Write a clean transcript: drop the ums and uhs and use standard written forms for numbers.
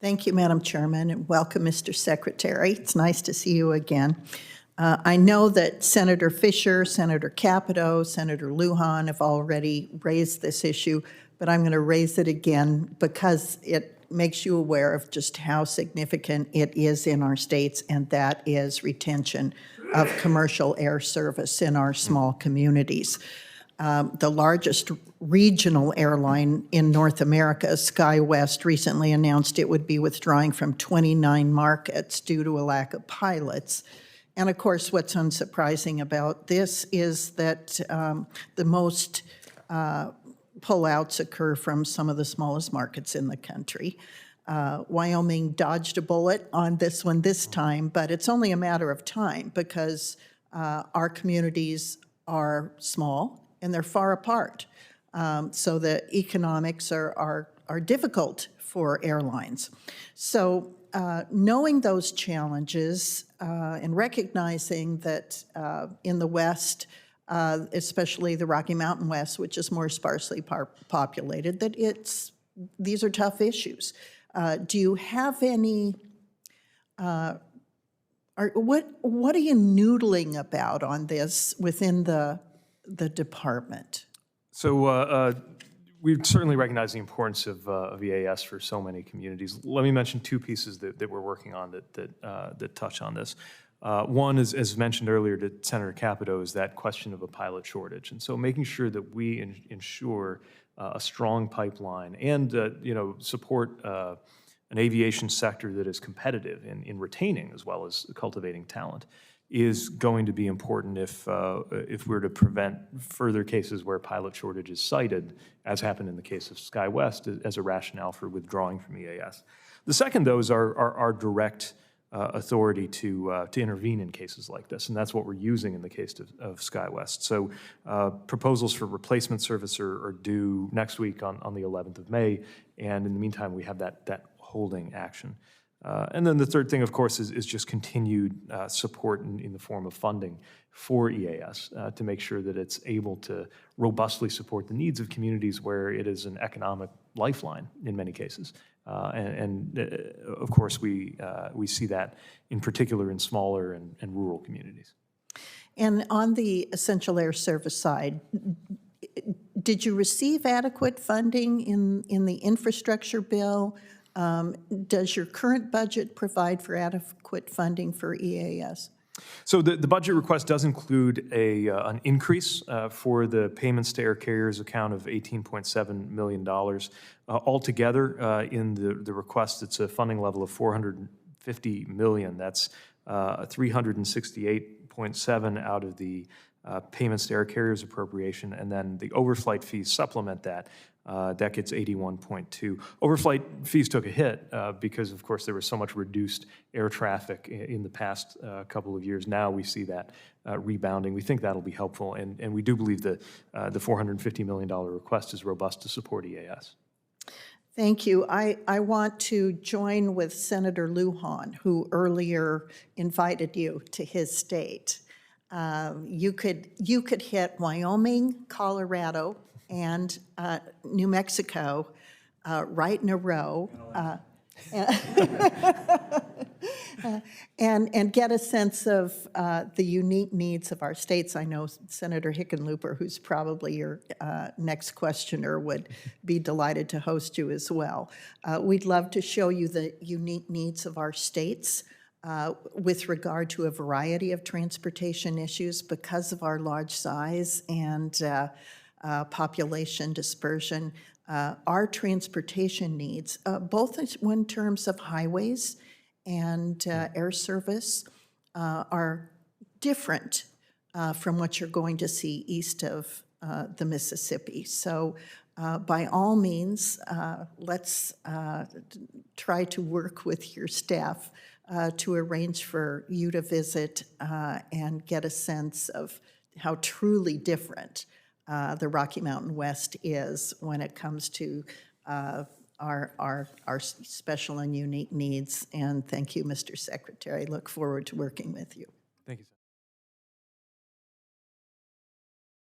Thank you, Madam Chairman, and welcome, Mr. Secretary. It's nice to see you again. I know that Senator Fisher, Senator Capito, Senator Lujan have already raised this issue, but I'm going to raise it again because it makes you aware of just how significant it is in our states, and that is retention of commercial air service in our small communities. The largest regional airline in North America, SkyWest, recently announced it would be withdrawing from 29 markets due to a lack of pilots. And of course, what's unsurprising about this is that the most pullouts occur from some of the smallest markets in the country. Wyoming dodged a bullet on this one this time, but it's only a matter of time because our communities are small and they're far apart. So the economics are difficult for airlines. So knowing those challenges and recognizing that in the West, especially the Rocky Mountain West, which is more sparsely populated, that these are tough issues. Do you have any, what are you noodling about on this within the department? So we certainly recognize the importance of EAS for so many communities. Let me mention two pieces that we're working on that touch on this. One is, as mentioned earlier to Senator Capito, is that question of a pilot shortage. And so making sure that we ensure a strong pipeline and support an aviation sector that is competitive in retaining as well as cultivating talent is going to be important if we're to prevent further cases where pilot shortage is cited, as happened in the case of SkyWest, as a rationale for withdrawing from EAS. The second, though, is our direct authority to intervene in cases like this, and that's what we're using in the case of SkyWest. So proposals for replacement service are due next week on the 11th of May, and in the meantime, we have that holding action. And then the third thing, of course, is just continued support in the form of funding for EAS to make sure that it's able to robustly support the needs of communities where it is an economic lifeline in many cases. Of course, we see that in particular in smaller and rural communities. And on the essential air service side, did you receive adequate funding in the infrastructure bill? Does your current budget provide for adequate funding for EAS? So the budget request does include an increase for the payments to air carriers account of $18.7 million. Altogether, in the request, it's a funding level of $450 million. That's 368.7 out of the payments to air carriers appropriation, and then the overflight fees supplement that. That gets 81.2. Overflight fees took a hit because, of course, there was so much reduced air traffic in the past couple of years. Now we see that rebounding. We think that'll be helpful, and we do believe that the $450 million request is robust to support EAS. Thank you. I want to join with Senator Lujan, who earlier invited you to his state. You could hit Wyoming, Colorado, and New Mexico right in a row and get a sense of the unique needs of our states. I know Senator Hickenlooper, who's probably your next questioner, would be delighted to host you as well. We'd love to show you the unique needs of our states with regard to a variety of transportation issues because of our large size and population dispersion. Our transportation needs, both in terms of highways and air service, are different from what you're going to see east of the Mississippi. So by all means, let's try to work with your staff to arrange for you to visit and get a sense of how truly different the Rocky Mountain West is when it comes to our special and unique needs. And thank you, Mr. Secretary. Look forward to working with you. Thank you.